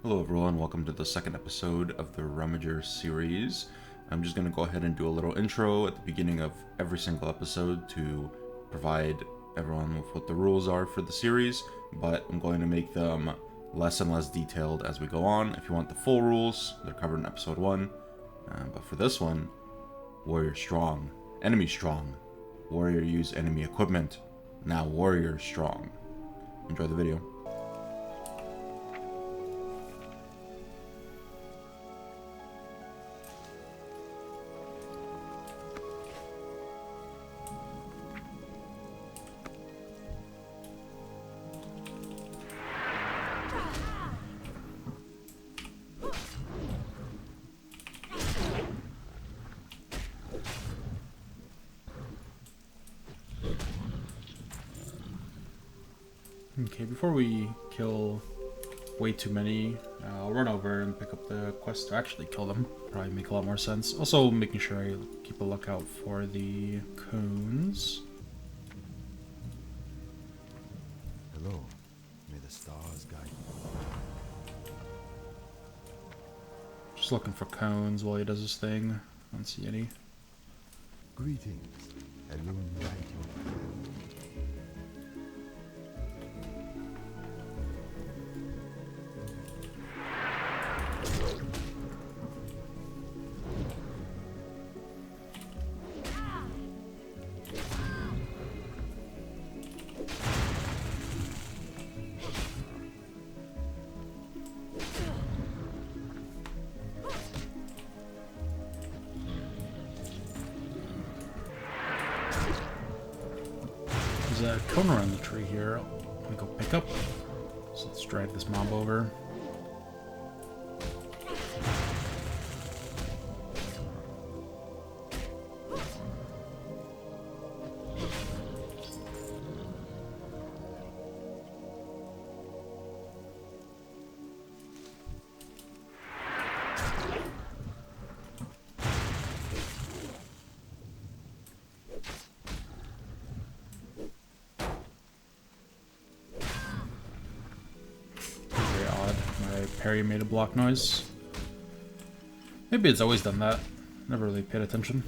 Hello everyone, welcome to the second episode of the Rummager series. I'm just going to go ahead and do a little intro at the beginning of every single episode to provide everyone with what the rules are for the series, but I'm going to make them less and less detailed as we go on. If you want the full rules, they're covered in episode 1, but for this one, warrior strong, enemy strong, warrior use enemy equipment, now warrior strong. Enjoy the video. Okay, before we kill way too many, I'll run over and pick up the quest to actually kill them. Probably make a lot more sense. Also, making sure I keep a lookout for the cones. Hello, may the stars guide you. Just looking for cones while he does his thing. I don't see any. Greetings, illuminate your path. There's a cone around the tree here. I'm gonna go pick up. So let's drag this mob over. Very odd. My parry made a block noise. Maybe it's always done that. Never really paid attention.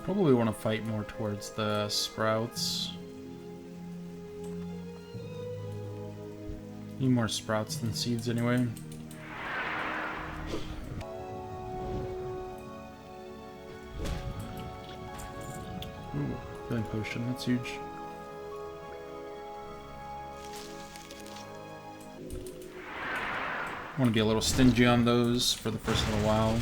Probably want to fight more towards the sprouts. Need more sprouts than seeds anyway. Ooh, healing potion, that's huge. Want to be a little stingy on those for the first little while.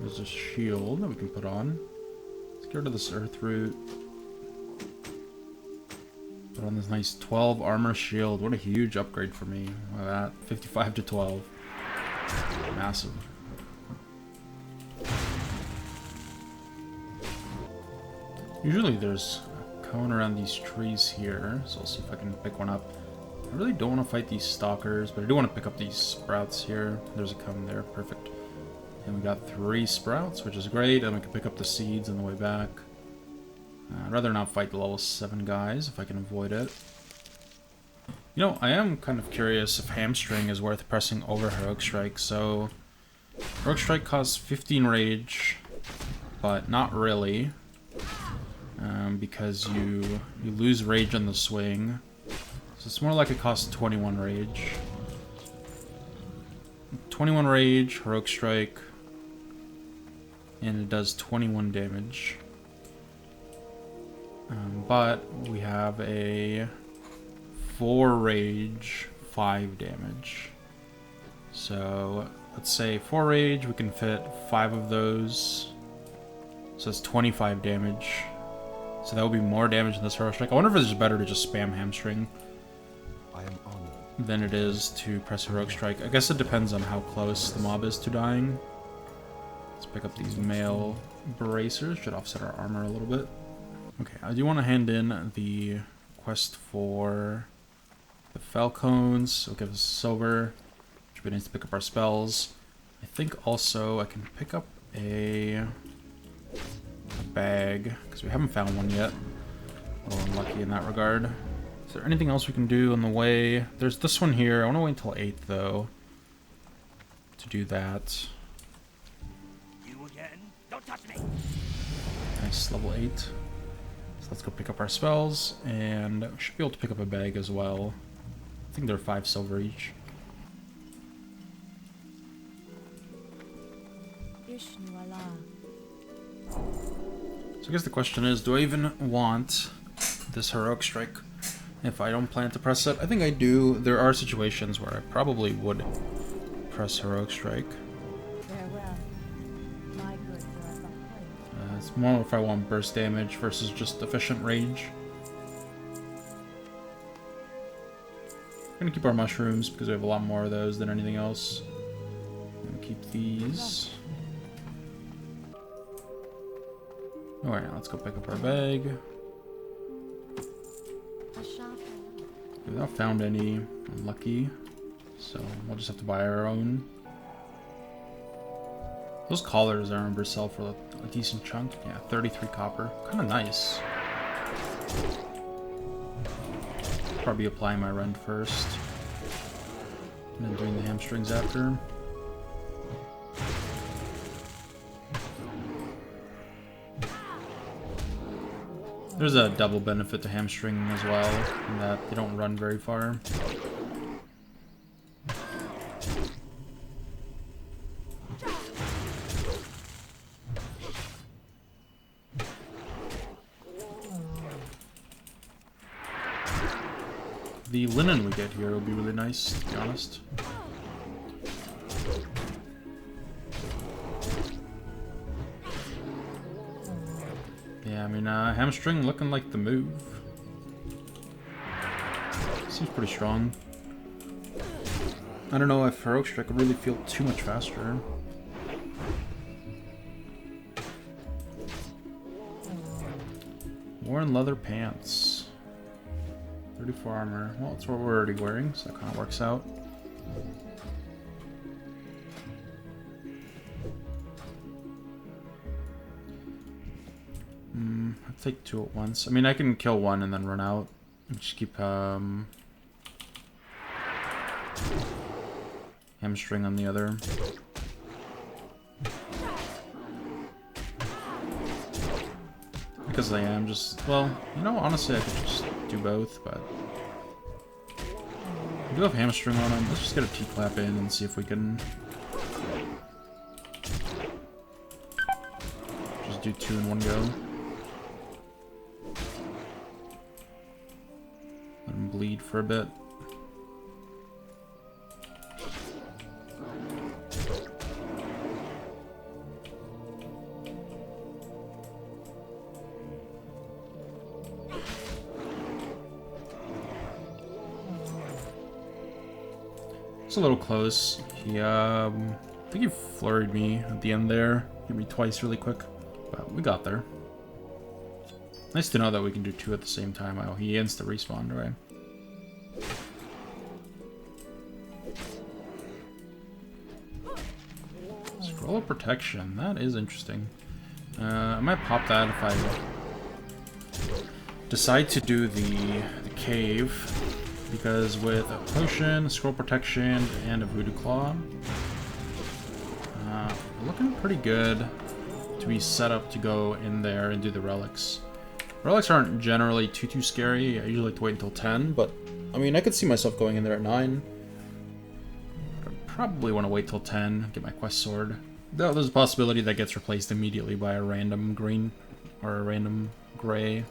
There's a shield that we can put on. Let's get rid of this earth root. Put on this nice 12 armor shield. What a huge upgrade for me. Look at that. 55 to 12. Massive. Usually there's a cone around these trees here, so I'll see if I can pick one up. I really don't want to fight these stalkers, but I do want to pick up these sprouts here. There's a cone there. Perfect. And we got 3 sprouts, which is great, and we can pick up the seeds on the way back. I'd rather not fight the level 7 guys if I can avoid it. You know, I am kind of curious if Hamstring is worth pressing over Heroic Strike. So, Heroic Strike costs 15 rage, but not really. Because you lose rage on the swing. So it's more like it costs 21 rage. 21 rage, Heroic Strike, and it does 21 damage. But we have a 4 rage, 5 damage. So let's say 4 rage, we can fit 5 of those. So that's 25 damage. So that would be more damage than this Heroic Strike. I wonder if it's better to just spam Hamstring I am honored. than it is to press Heroic Strike. I guess it depends on how close the mob is to dying. Let's pick up these mail bracers. Should offset our armor a little bit. Okay, I do want to hand in the quest for the Falcons. It'll give us silver, which we need to pick up our spells. I think also I can pick up a bag, because we haven't found one yet. A little unlucky in that regard. Is there anything else we can do on the way? There's this one here. I want to wait until 8, though, to do that. You again? Don't touch me. Nice, level 8. So let's go pick up our spells, and we should be able to pick up a bag as well. I think they're 5 silver each. So I guess the question is, do I even want this heroic strike if I don't plan to press it? I think I do. There are situations where I probably would press heroic strike. It's more if I want burst damage versus just efficient range. I'm gonna keep our mushrooms because we have a lot more of those than anything else. I'm gonna keep these. Alright, let's go pick up our bag. We've not found any. Unlucky. So we'll just have to buy our own. Those collars I remember sell for a decent chunk. Yeah, 33 copper. Kind of nice. Probably applying my rend first. And then doing the hamstrings after. There's a double benefit to hamstring as well, in that they don't run very far. The linen we get here will be really nice, to be honest. Yeah, I mean, hamstring looking like the move. Seems pretty strong. I don't know if heroic strike would really feel too much faster. Worn leather pants. 34 armor. Well, that's what we're already wearing, so that kind of works out. I'll take 2 at once. I mean, I can kill one and then run out. And just keep hamstring on the other. Because I am just, well, you know, honestly I could just do both, but I do have hamstring on him. Let's just get a T-clap in and see if we can just do 2 in one go. Let him bleed for a bit. It's a little close. He, I think he flurried me at the end there. Hit me twice really quick, but we got there. Nice to know that we can do 2 at the same time. Oh, he insta respawned, right? Scroll of protection. That is interesting. I might pop that if I decide to do the cave. Because with a potion, scroll protection, and a voodoo claw, looking pretty good to be set up to go in there and do the relics. Relics aren't generally too scary. I usually like to wait until 10, but I mean, I could see myself going in there at 9. But I probably want to wait till 10, get my quest sword. Though there's a possibility that gets replaced immediately by a random green or a random gray.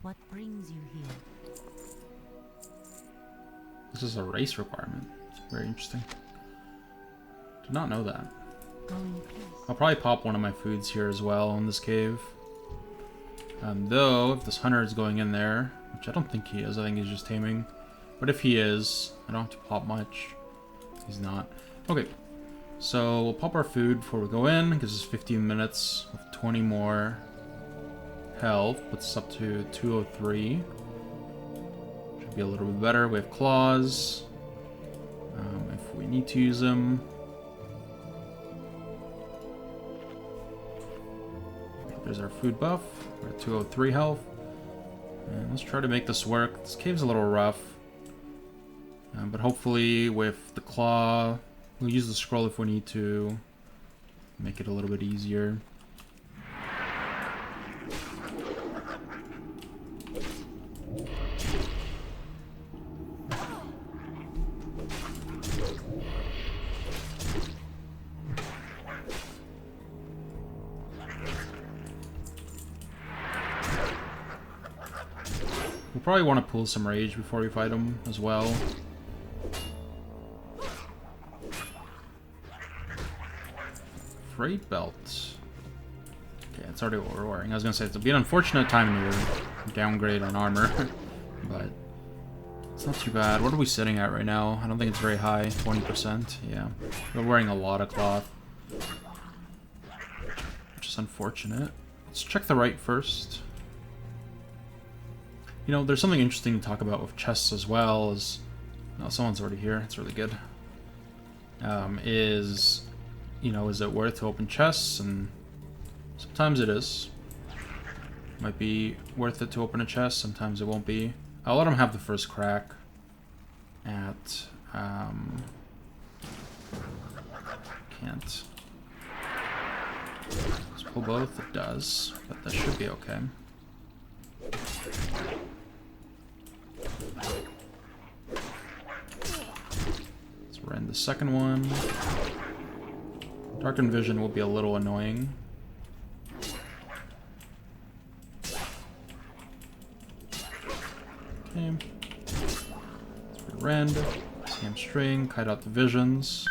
What brings you here? This is a race requirement. It's very interesting. Did not know that. I'll probably pop one of my foods here as well in this cave. Though, if this hunter is going in there, which I don't think he is, I think he's just taming. But if he is, I don't have to pop much. He's not. Okay, so we'll pop our food before we go in. Gives us 15 minutes with 20 more health. Puts us up to 203. Should be a little bit better. We have claws. If we need to use them. There's our food buff. We're at 203 health. And let's try to make this work. This cave's a little rough. But hopefully with the claw, we'll use the scroll if we need to. Make it a little bit easier. We'll probably want to pull some rage before we fight him as well. Freight belt. Okay, that's already what we're wearing. I was gonna say, it'll be an unfortunate time to downgrade on armor, but it's not too bad. What are we sitting at right now? I don't think it's very high. 20%. Yeah. We're wearing a lot of cloth, which is unfortunate. Let's check the right first. You know, there's something interesting to talk about with chests as well. As oh, someone's already here. It's really good. You know, is it worth to open chests? And sometimes it is. Might be worth it to open a chest. Sometimes it won't be. I'll let him have the first crack at can't. Let's pull both. It does, but that should be okay. Let's rend the second one. Darkened vision will be a little annoying. Okay. Let's rend. Hamstring. Kite out the visions.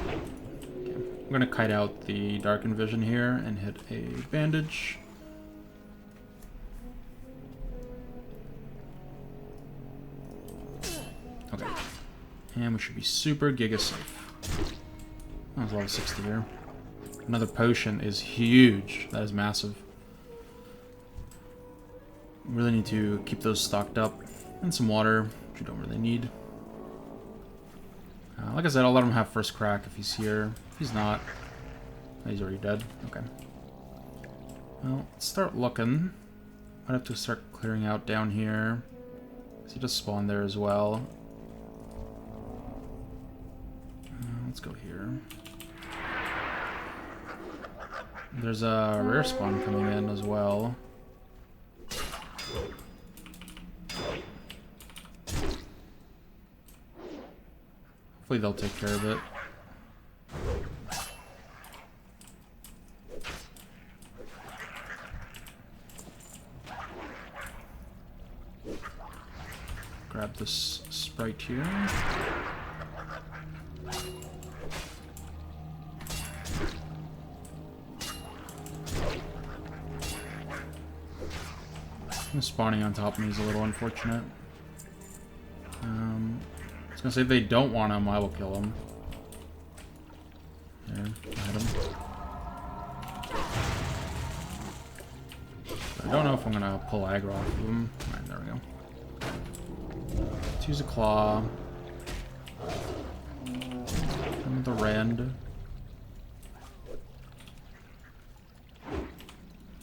Okay. I'm gonna kite out the darkened vision here and hit a bandage. Okay. And we should be super giga safe. That was level 60 here. Another potion is huge. That is massive. We really need to keep those stocked up. And some water, which you don't really need. Like I said, I'll let him have first crack if he's here. If he's not, he's already dead. Okay. Well, let's start looking. Might have to start clearing out down here. So he just spawned there as well. Let's go here. There's a rare spawn coming in as well. Hopefully they'll take care of it. Grab this sprite here. Spawning on top of me is a little unfortunate. I was gonna say if they don't want him, I will kill him. There, I hit him. But I don't know if I'm gonna pull aggro off of him. Alright, there we go. Let's use a claw. Come with the rend.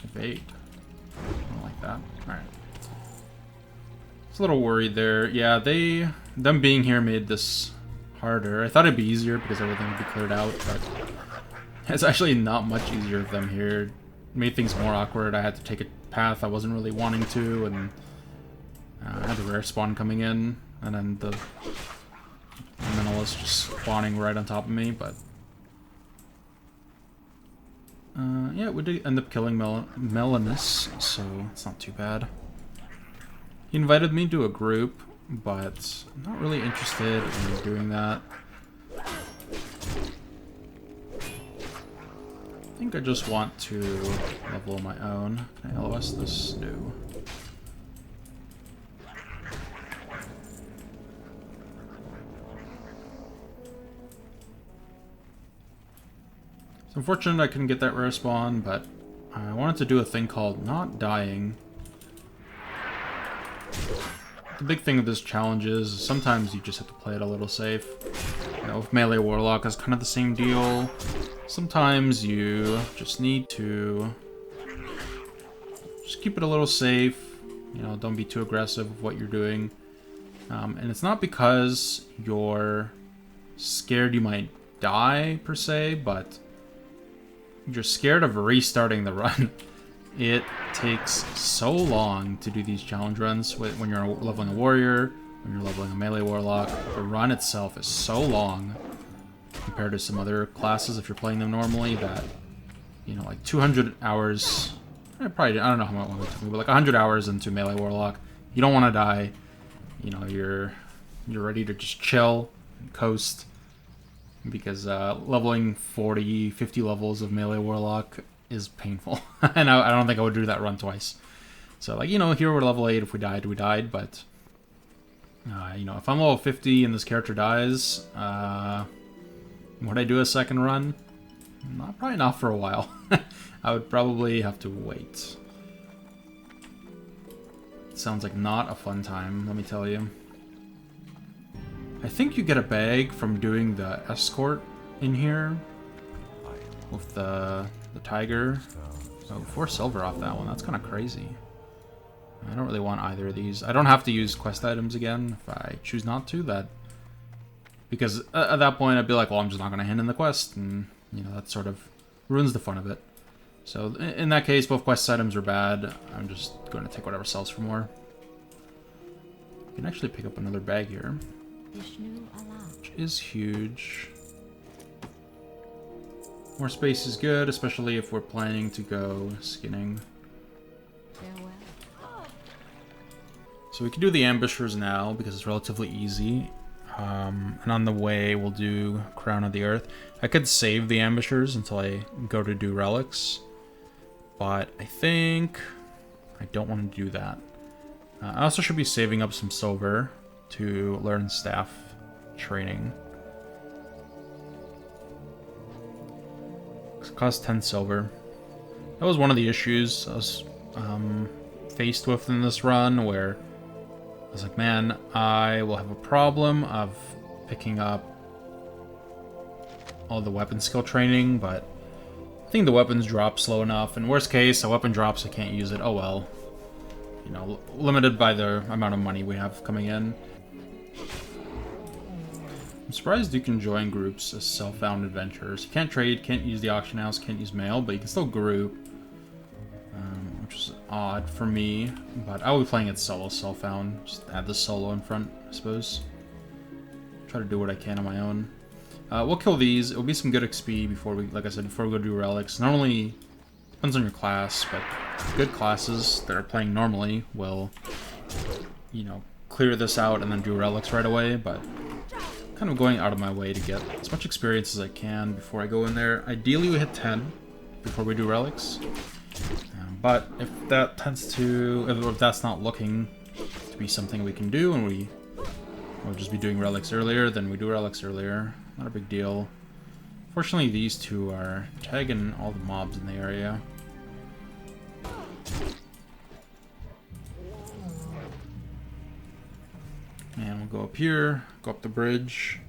Evade. I don't like that. Alright. It's a little worried there. Yeah, them being here made this harder. I thought it'd be easier because everything would be cleared out, but it's actually not much easier with them here. It made things more awkward. I had to take a path I wasn't really wanting to, and I had the rare spawn coming in, and then the minimalist just spawning right on top of me, but yeah, we did end up killing Melanus, so it's not too bad. He invited me to a group, but I'm not really interested in doing that. I think I just want to level my own. Can I LOS this? No. It's unfortunate I couldn't get that rare spawn, but I wanted to do a thing called not dying. The big thing with this challenge is sometimes you just have to play it a little safe. You know, with Melee Warlock, it's kind of the same deal. Sometimes you just need to just keep it a little safe. You know, don't be too aggressive with what you're doing. And it's not because you're scared you might die, per se, but you're scared of restarting the run. It takes so long to do these challenge runs when you're leveling a warrior, when you're leveling a melee warlock. The run itself is so long compared to some other classes if you're playing them normally that, you know, like 200 hours, I don't know how long it took me, but like 100 hours into melee warlock, you don't want to die. You know, you're ready to just chill and coast, because leveling 40, 50 levels of melee warlock is painful. And I don't think I would do that run twice. So, like, you know, here we're level 8. If we died, we died. But, you know, if I'm level 50 and this character dies, would I do a second run? Probably not for a while. I would probably have to wait. It sounds like not a fun time, let me tell you. I think you get a bag from doing the escort in here with the tiger. Oh, 4 silver off that one. That's kind of crazy. I don't really want either of these. I don't have to use quest items again if I choose not to. Because at that point I'd be like, well, I'm just not going to hand in the quest, and you know, that sort of ruins the fun of it. So in that case, both quest items are bad. I'm just going to take whatever sells for more. You can actually pick up another bag here, which is huge. More space is good, especially if we're planning to go skinning. So we can do the ambushers now because it's relatively easy. And on the way, we'll do Crown of the Earth. I could save the ambushers until I go to do relics, but I think I don't want to do that. I also should be saving up some silver to learn staff training. It costs 10 silver. That was one of the issues I was faced with in this run, where I was like, man, I will have a problem of picking up all the weapon skill training, but I think the weapons drop slow enough. In worst case, a weapon drops, I can't use it. Oh well. You know, limited by the amount of money we have coming in. I'm surprised you can join groups as self-found adventurers. You can't trade, can't use the auction house, can't use mail, but you can still group. Which is odd for me, but I will be playing it solo self-found. Just add the solo in front, I suppose. Try to do what I can on my own. We'll kill these. It'll be some good XP before we, like I said, before we go do relics. Normally, depends on your class, but good classes that are playing normally will, you know, clear this out and then do relics right away, but kind of going out of my way to get as much experience as I can before I go in there. Ideally, we hit 10 before we do relics. But if that tends to, if that's not looking to be something we can do, and we'll just be doing relics earlier, then we do relics earlier. Not a big deal. Fortunately, these two are tagging all the mobs in the area. And we'll go up here, go up the bridge.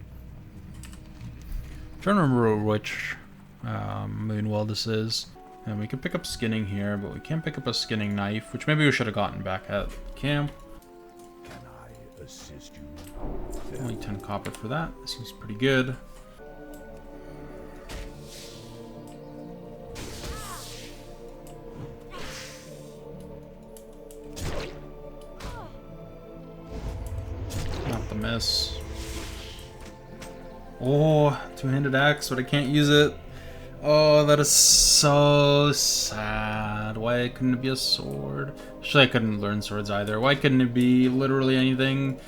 I'm trying to remember which Moonwell this is. And we can pick up skinning here, but we can't pick up a skinning knife, which maybe we should have gotten back at camp. Can I assist you? Only 10 copper for that. This seems pretty good. Not the miss. Oh, two-handed axe, but I can't use it. Oh, that is so sad. Why couldn't it be a sword? Actually, I couldn't learn swords either. Why couldn't it be literally anything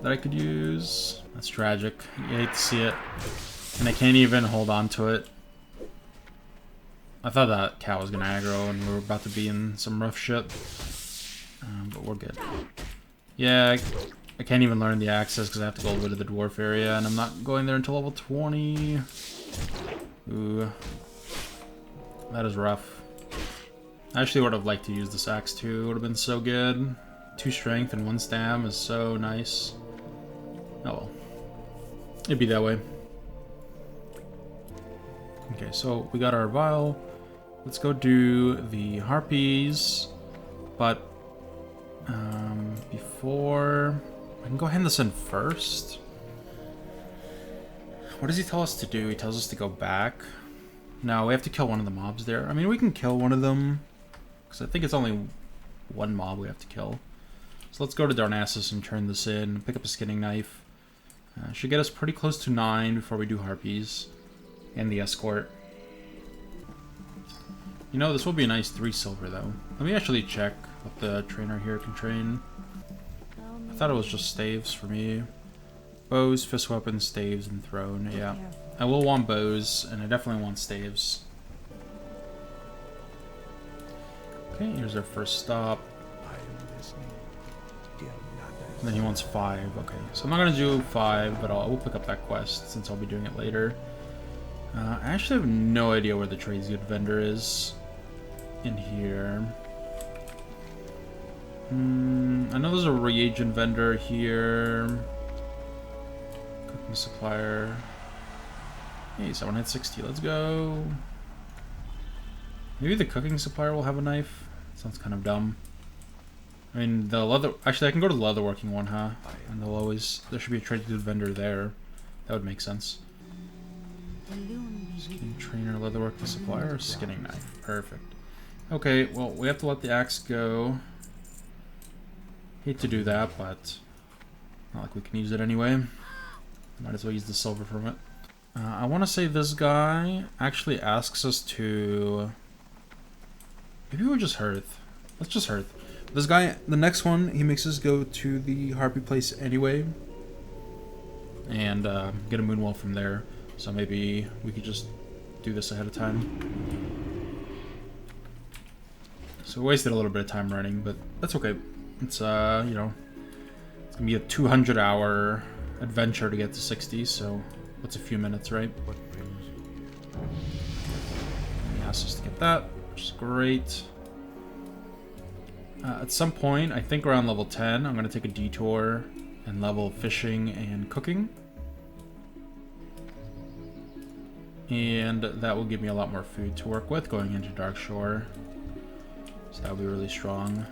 that I could use? That's tragic. You hate to see it. And I can't even hold on to it. I thought that cow was gonna aggro and we were about to be in some rough shit. But we're good. Yeah, I can't even learn the axes because I have to go over to the dwarf area, and I'm not going there until level 20. Ooh. That is rough. I actually would have liked to use this axe too. It would have been so good. 2 strength and 1 stam is so nice. Oh well. It'd be that way. Okay, so we got our vial. Let's go do the harpies. But before... I can go hand this in first. What does he tell us to do? He tells us to go back. No, we have to kill one of the mobs there. I mean, we can kill one of them. Because I think it's only 1 mob we have to kill. So let's go to Darnassus and turn this in. Pick up a skinning knife. Should get us pretty close to 9 before we do harpies. And the escort. You know, this will be a nice 3 silver though. Let me actually check what the trainer here can train. I thought it was just staves for me. Bows, fist weapons, staves, and throne. Yeah. I will want bows, and I definitely want staves. Okay, here's our first stop. And then he wants 5. Okay, so I'm not going to do 5, but I will pick up that quest since I'll be doing it later. I actually have no idea where the trades good vendor is in here. I know there's a reagent vendor here. Cooking supplier. Hey, someone hit 60. Let's go. Maybe the cooking supplier will have a knife. Sounds kind of dumb. I mean, the leather... Actually, I can go to the leatherworking one, huh? And they'll always... There should be a trade good vendor there. That would make sense. Skinning trainer, leatherworking supplier, or skinning knife. Perfect. Okay, well, we have to let the axe go. Hate to do that, but... Not like we can use it anyway. Might as well use the silver from it. I want to say this guy actually asks us to... Maybe we'll just Hearth. Let's just Hearth. This guy, the next one, he makes us go to the Harpy place anyway. And get a Moonwell from there. So maybe we could just do this ahead of time. So we wasted a little bit of time running, but that's okay. It's, you know, it's going to be a 200-hour adventure to get to 60, so what's a few minutes, right? He asks us to get that, which is great. At some point, I think around level 10, I'm going to take a detour and level fishing and cooking. And that will give me a lot more food to work with going into Dark Shore. So that will be really strong.